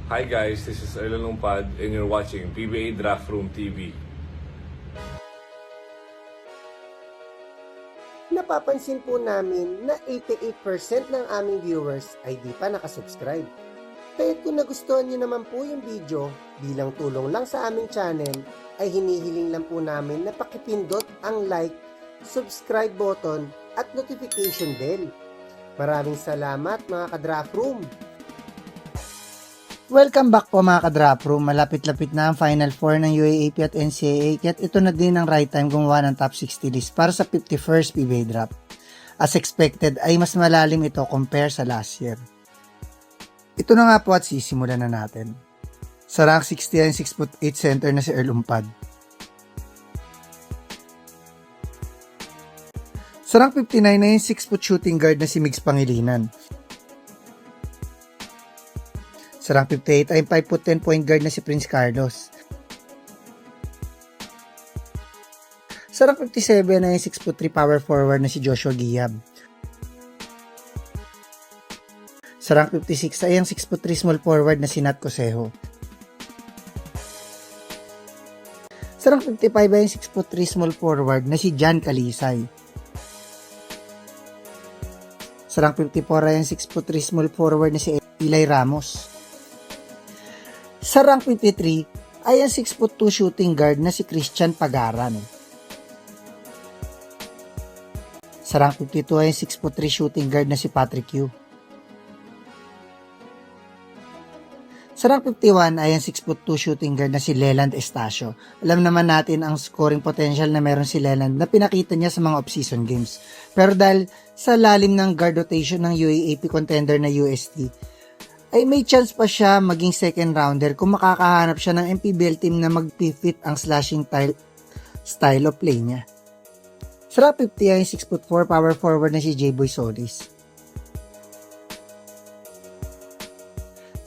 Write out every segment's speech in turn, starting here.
Hi guys, this is Erlan Lumpad and you're watching PBA Draft Room TV. Napapansin po namin na 88% ng aming viewers ay di pa nakasubscribe. Kaya kung nagustuhan niyo naman po yung video, bilang tulong lang sa aming channel, ay hinihiling lang po namin na pakipindot ang like, subscribe button at notification bell. Maraming salamat mga ka-Draft Room! Welcome back po mga ka-Drop Room. Malapit-lapit na ang Final Four ng UAAP at NCAA kaya't ito na din ang right time gumawa ng top 60 list para sa 51st PBA draft. As expected ay mas malalim ito compare sa last year. Ito na nga po at sisimulan na natin. Sa rank 60 ay 6'8" center na si Earl Umpad. Sa rank 59 ay 6' shooting guard na si Migs Pangilinan. Sa rank 58 ay 5'10" point guard na si Prince Carlos. Sa rank 57 ay 6'3" power forward na si Joshua Giab. Sa rank 56 ay ang 6'3" small forward na si Nat Cosejo. Sa rank 55 ay ang 6'3" small forward na si Jan Calisay. Sa rank 54 ay ang 6'3" small forward na si Eli Ramos. Sa rank 53 ay ang 6'2" shooting guard na si Christian Pagaran. Sa rank 52 ay ang 6'3" shooting guard na si Patrick Yu. Sa rank 51 ay ang 6'2" shooting guard na si Leland Estacio. Alam naman natin ang scoring potential na meron si Leland na pinakita niya sa mga off-season games. Pero dahil sa lalim ng guard rotation ng UAAP contender na UST, ay may chance pa siya maging second rounder kung makakahanap siya ng MPBL team na mag-fit ang slashing style of play niya. Sa rank 50 ay 6'4" power forward na si J-Boy Solis.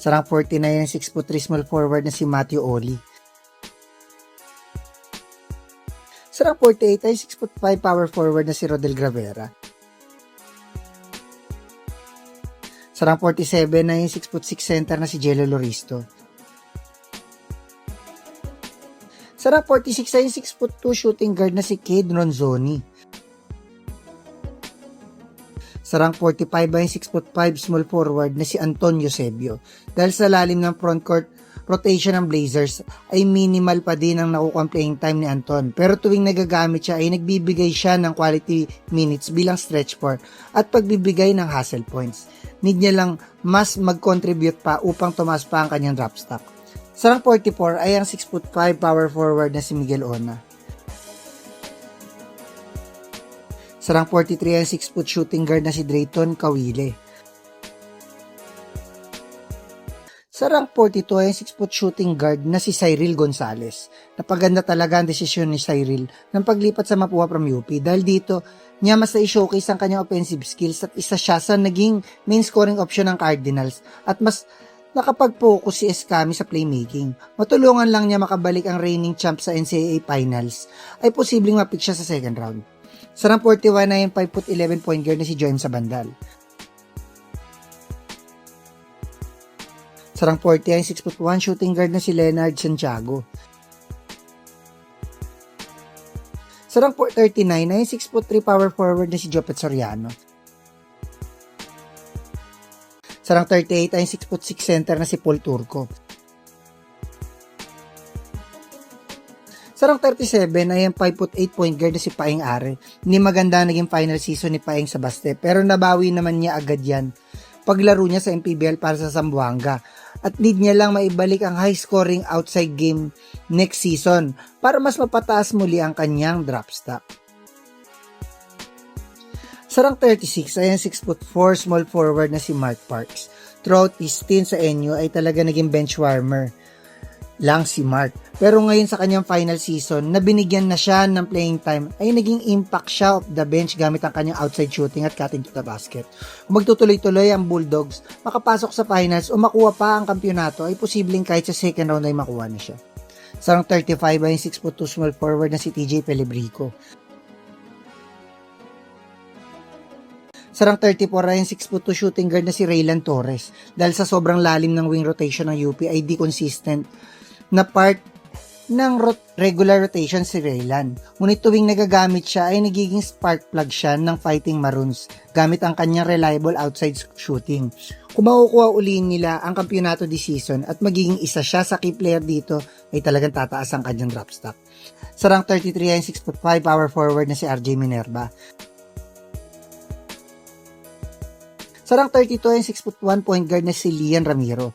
Sa rank 49 ay 6'3" small forward na si Matthew Oli. Sa rank 48 ay 6'5" power forward na si Rodel Gravera. Sa rank 47 ay 6'6" center na si Jello Loristo. Sa rank 46 ay 6'2" shooting guard na si Cade Ronzoni. Sa rank 45 ay 6'5" small forward na si Anton Eusebio. Dahil sa lalim ng frontcourt rotation ng Blazers ay minimal pa din ang nakukuha playing time ni Anton. Pero tuwing nagagamit siya ay nagbibigay siya ng quality minutes bilang stretch four at pagbibigay ng hustle points. Need niya lang mas mag-contribute pa upang tumaas pa ang kanyang drop stock. Sa rank 44 ay ang 6'5" power forward na si Miguel Ona. Sa rank 43 ay ang 6' shooting guard na si Drayton Kawile. Sa rank 42 ay ang 6' shooting guard na si Cyril Gonzalez. Napaganda talaga ang desisyon ni Cyril ng paglipat sa Mapua from UP dahil dito niya mas na-showcase ang kanyang offensive skills at isa siya sa naging main scoring option ng Cardinals at mas nakapag-focus si Escami sa playmaking. Matulungan lang niya makabalik ang reigning champ sa NCAA Finals ay posibleng mapick siya sa second round. Sa rank 41 ay ang 5'11" point guard na si Joem Sabandal. Sa rank 40 ay 6'1" shooting guard na si Leonard Santiago. Sa rank 39 ay 6'3" power forward na si Jopet Soriano. Sa rank 38 ay 6'6" center na si Paul Turco. Sa rank 37 ay ang 5'8" point guard na si Paeng Are. Hindi maganda naging final season ni Paeng sa Baste pero nabawi naman niya agad yan paglaro niya sa MPBL para sa Zamboanga. At need niya lang maibalik ang high scoring outside game next season para mas mapataas muli ang kanyang drop stock. Sa rank 36 ay ang 6'4" small forward na si Mark Parks. Throughout his stint sa NU ay talaga naging bench warmer lang si Mark. Pero ngayon sa kanyang final season na binigyan na siya ng playing time ay naging impact siya off the bench gamit ang kanyang outside shooting at cutting to the basket. Kung magtutuloy-tuloy ang Bulldogs, makapasok sa finals o makuha pa ang kampyonato ay posibleng kahit sa second round ay makuha na siya. Sa rank 35 ay 6'2" small forward na si TJ Pelebrico. Sa rank 34 ay yung 6'2" shooting guard na si Raylan Torres. Dahil sa sobrang lalim ng wing rotation ng UP ay di consistent na part ng regular rotation si Raylan. Ngunit tuwing nagagamit siya ay nagiging spark plug siya ng Fighting Maroons gamit ang kanyang reliable outside shooting. Kung makukuha uli nila ang kampyonato this season at magiging isa siya sa key player dito ay talagang tataas ang kanyang draft stock. Sa rank 33 ay 6'5" power forward na si RJ Minerva. Sa rank 32 ay 6'1" point guard na si Lian Ramiro.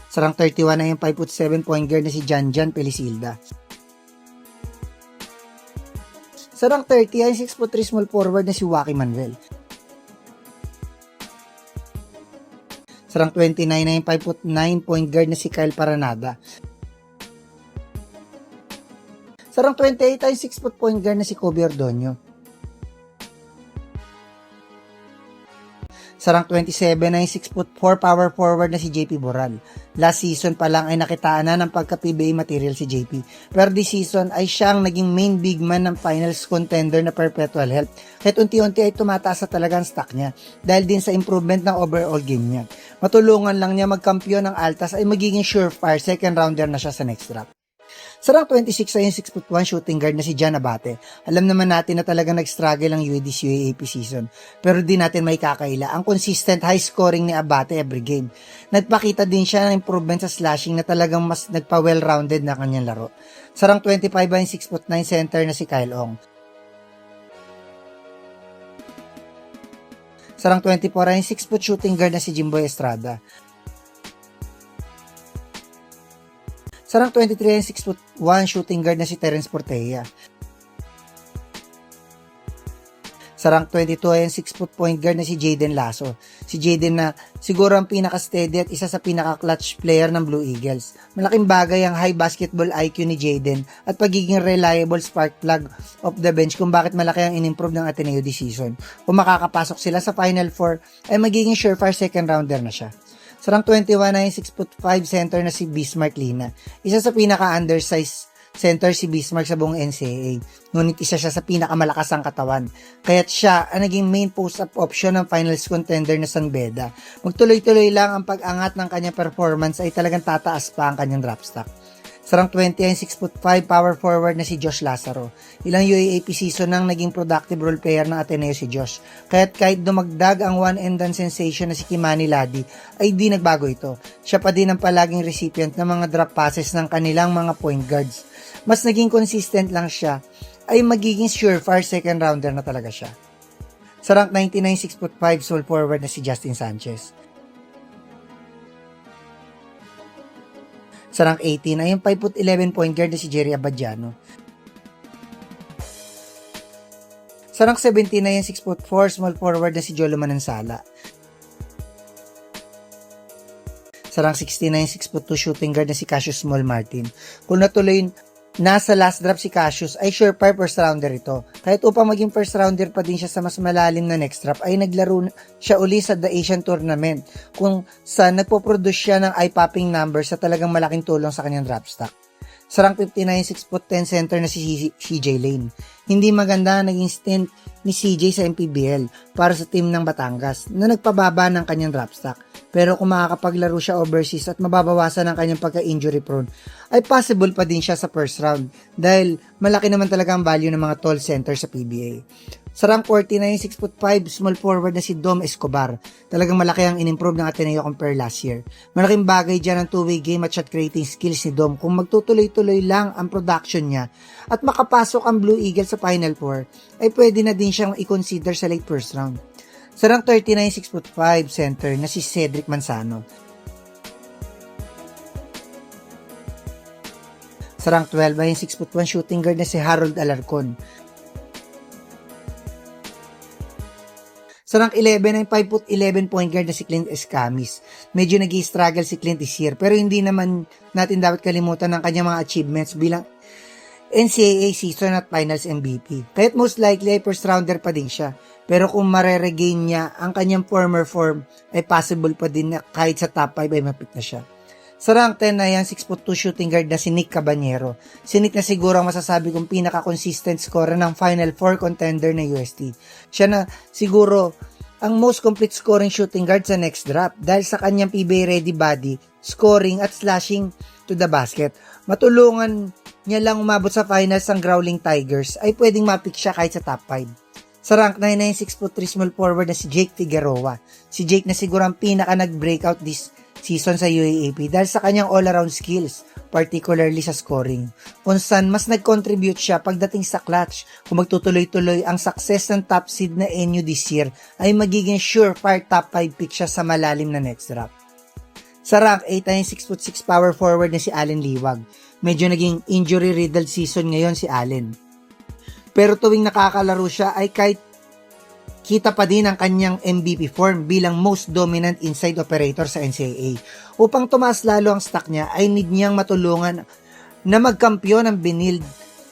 Sa rank 31 ay yung 5'7" point guard na si Janjan Pelisilda. Sa rank 30 ay 6'3" small forward na si Waki Manuel. Sa rank 29 ay yung 5'9" point guard na si Kyle Paranada. Sa rank 28 ay 6' point guard na si Kobe Ordonio. Sa rank 27 ay 6'4" power forward na si JP Boral. Last season pa lang ay nakitaan na ng pagka-PBA material si JP. Pero this season ay siyang naging main big man ng finals contender na Perpetual Health. Kahit unti-unti ay tumataas sa talagang stock niya dahil din sa improvement ng overall game niya. Matulungan lang niya magkampiyon ng Altas ay magiging surefire second rounder na siya sa next draft. Sa rank 26 ay yung 6'1" shooting guard na si Jan Abate. Alam naman natin na talagang nag-struggle ang UAD's UAAP season. Pero di natin may kakaila ang consistent high scoring ni Abate every game. Nagpakita din siya ng improvement sa slashing na talagang mas nagpa-well-rounded na kanyang laro. Sa rank 25 ay yung 6'9" center na si Kyle Ong. Sa rank 24 ay yung 6' shooting guard na si Jimboy Estrada. Sa rank 23 ay 6'1" shooting guard na si Terence Portella. Sa rank 22 ay 6' point guard na si Jaden Lasso. Si Jaden na siguro ang pinaka-steady at isa sa pinaka-clutch player ng Blue Eagles. Malaking bagay ang high basketball IQ ni Jaden at pagiging reliable spark plug of the bench kung bakit malaki ang in-improve ng Ateneo this season. Kung makakapasok sila sa Final Four ay magiging surefire second rounder na siya. Sa rank 21 ay 6'5" center na si Bismarck Lina. Isa sa pinaka-undersized center si Bismarck sa buong NCAA. Ngunit isa siya sa pinakamalakas ang katawan. Kaya't siya ang naging main post-up option ng finals contender na San Beda. Magtuloy-tuloy lang ang pag-angat ng kanyang performance ay talagang tataas pa ang kanyang draft stock. Sa rank 20 ay 6'5" power forward na si Josh Lazaro. Ilang UAAP season nang naging productive role player ng Ateneo si Josh. Kahit dumagdag ang one and done sensation na si Kimani Ladi, ay di nagbago ito. Siya pa din ang palaging recipient ng mga drop passes ng kanilang mga point guards. Mas naging consistent lang siya, ay magiging surefire second rounder na talaga siya. Sa rank 99, 6'5" small forward na si Justin Sanchez. Sa rank 18 ay yung 5'11" point guard na si Jerry Abadiano. Sa rank 17 ay yung 6'4" small forward na si Jolo Manansala. Sa rank 16 ay yung 6'2" shooting guard na si Cassius Small Martin. Kung natuloy nasa last draft si Cassius ay surefire first rounder ito. Kahit upang maging first rounder pa din siya sa mas malalim na next draft ay naglaro siya uli sa The Asian Tournament kung saan nagpo-produce siya ng eye-popping numbers sa talagang malaking tulong sa kanyang draft stock. Sa rank 59, 6'10" center na si CJ Lane. Hindi maganda ang naging stint ni CJ sa MPBL para sa team ng Batangas na nagpababa ng kanyang draft stock. Pero kung makakapaglaro siya overseas at mababawasan ang kanyang pagka-injury prone, ay possible pa din siya sa first round dahil malaki naman talaga ang value ng mga tall center sa PBA. Sa rank 49, 6'5" small forward na si Dom Escobar. Talagang malaki ang in-improve ng Ateneo compare last year. Malaking bagay dyan ang two-way game at shot creating skills ni Dom kung magtutuloy-tuloy lang ang production niya at makapasok ang Blue Eagles sa Final Four ay pwede na din siyang i-consider sa late first round. Sa rank 39, 6'5" center na si Cedric Manzano. Sa rank 12 ay 6'1" shooting guard na si Harold Alarcon. Sa rank 11 ay 5'11" point guard na si Clint Escamis. Medyo nag-i-struggle si Clint this year pero hindi naman natin dapat kalimutan ang kanyang mga achievements bilang NCAA season at finals MVP. Kaya't most likely ay first rounder pa din siya. Pero kung mare-regain niya ang kanyang former form ay possible pa din na kahit sa top 5 ay mapit na siya. Sa rank 10 na yan, 6'2" shooting guard na si Nick Cabanero. Si Nick na siguro ang masasabi kong pinaka-consistent scorer ng Final Four contender na UST. Siya na siguro ang most complete scoring shooting guard sa next draft dahil sa kanyang PBA ready body, scoring at slashing to the basket. Matulungan niya lang umabot sa finals ng Growling Tigers ay pwedeng mapick siya kahit sa top 5. Sa rank 9 na yung 6'3" small forward na si Jake Figueroa. Si Jake na siguro ang pinaka nag-breakout this season sa UAAP dahil sa kanyang all-around skills, particularly sa scoring. Kung saan mas nag-contribute siya pagdating sa clutch. Kung magtutuloy-tuloy ang success ng top seed na NU this year, ay magiging surefire top 5 pick siya sa malalim na next draft. Sa rank 8 ay 6'6" power forward na si Allen Liwag. Medyo naging injury-riddled season ngayon si Allen. Pero tuwing nakakalaro siya ay kahit kita pa din ang kanyang MVP form bilang most dominant inside operator sa NCAA. Upang tumaas lalo ang stock niya ay need niyang matulungan na magkampiyon ng binild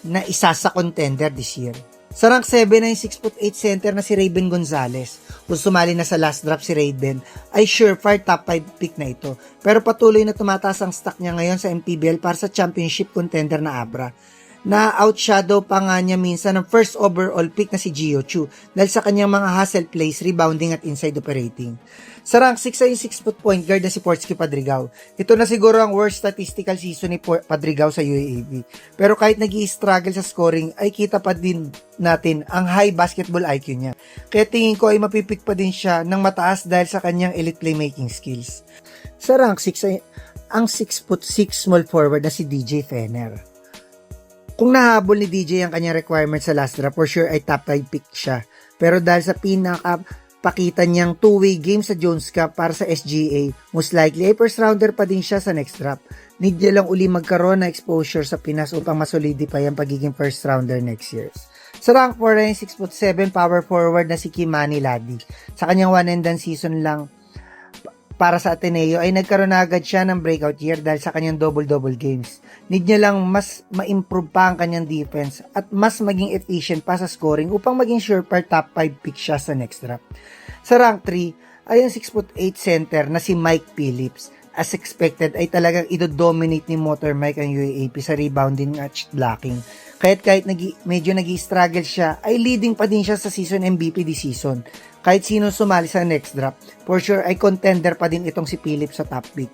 na isa sa contender this year. Sa rank 7 ay 6'8" center na si Raven Gonzalez. Kung sumali na sa last draft si Raven ay surefire top 5 pick na ito. Pero patuloy na tumataas ang stock niya ngayon sa MPBL para sa championship contender na Abra. Na-outshadow pa nga niya minsan ng first overall pick na si Gio Chu dahil sa kanyang mga hustle plays, rebounding at inside operating. Sa rank 6 ay 6' point guard na si Portsky Padrigao. Ito na siguro ang worst statistical season ni Padrigao sa UAAP. Pero kahit nag-i-struggle sa scoring ay kita pa din natin ang high basketball IQ niya. Kaya tingin ko ay mapipick pa din siya ng mataas dahil sa kanyang elite playmaking skills. Sa rank 6 ay ang 6'6" small forward na si DJ Fener. Kung nahabol ni DJ ang kanyang requirements sa last draft, for sure ay top 5 pick siya. Pero dahil sa pinakapakita niyang two-way game sa Jones Cup para sa SGA, most likely ay first rounder pa din siya sa next draft. Need niya lang uli magkaroon na exposure sa Pinas upang masolidify ang pagiging first rounder next year. Sa rank 4 ay 6'7" power forward na si Kimani Ladi. Sa kanyang one and done season lang para sa Ateneo ay nagkaroon na agad siya ng breakout year dahil sa kanyang double-double games. Need niya lang mas ma-improve pa ang kanyang defense at mas maging efficient pa sa scoring upang maging surefire top 5 pick siya sa next draft. Sa rank 3 ay ang 6'8" center na si Mike Phillips. As expected ay talagang ido-dominate ni Motor Mike ang UAAP sa rebounding at blocking. Kahit medyo nag-i-struggle siya, ay leading pa din siya sa season MVP this season. Kahit sino sumali sa next draft, for sure ay contender pa din itong si Phillips sa top pick.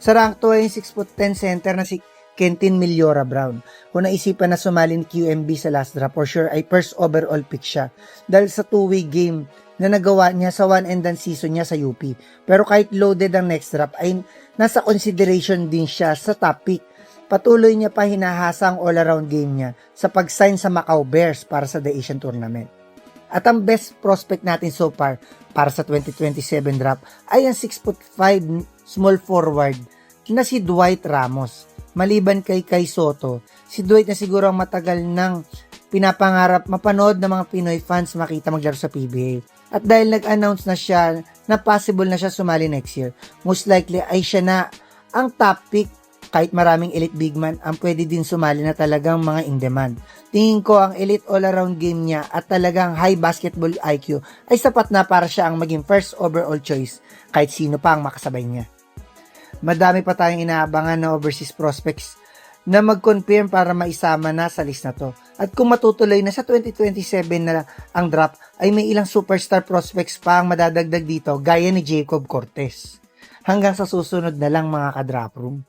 Sa rank 2 ay 6'10" center na si Kentin Miliora Brown. Kung naisipan na sumali ni QMB sa last draft, for sure ay first overall pick siya. Dahil sa two-way game na nagawa niya sa one and done season niya sa UP. Pero kahit loaded ang next draft, ay nasa consideration din siya sa top pick. Patuloy niya pa hinahasa ang all-around game niya sa pag-sign sa Macau Bears para sa The Asian Tournament. At ang best prospect natin so far para sa 2027 draft ay ang 6'5" small forward na si Dwight Ramos. Maliban kay Kai Soto, si Dwight na siguro ang matagal nang pinapangarap mapanood ng mga Pinoy fans makita maglaro sa PBA. At dahil nag-announce na siya na possible na siya sumali next year, most likely ay siya na ang top pick. Kahit maraming elite big man ang pwede din sumali na talagang mga in demand. Tingin ko ang elite all-around game niya at talagang high basketball IQ ay sapat na para siya ang maging first overall choice kahit sino pa ang makasabay niya. Madami pa tayong inaabangan na overseas prospects na mag-confirm para maisama na sa list na to. At kung matutuloy na sa 2027 na ang draft ay may ilang superstar prospects pa ang madadagdag dito gaya ni Jacob Cortez. Hanggang sa susunod na lang mga ka-drop room.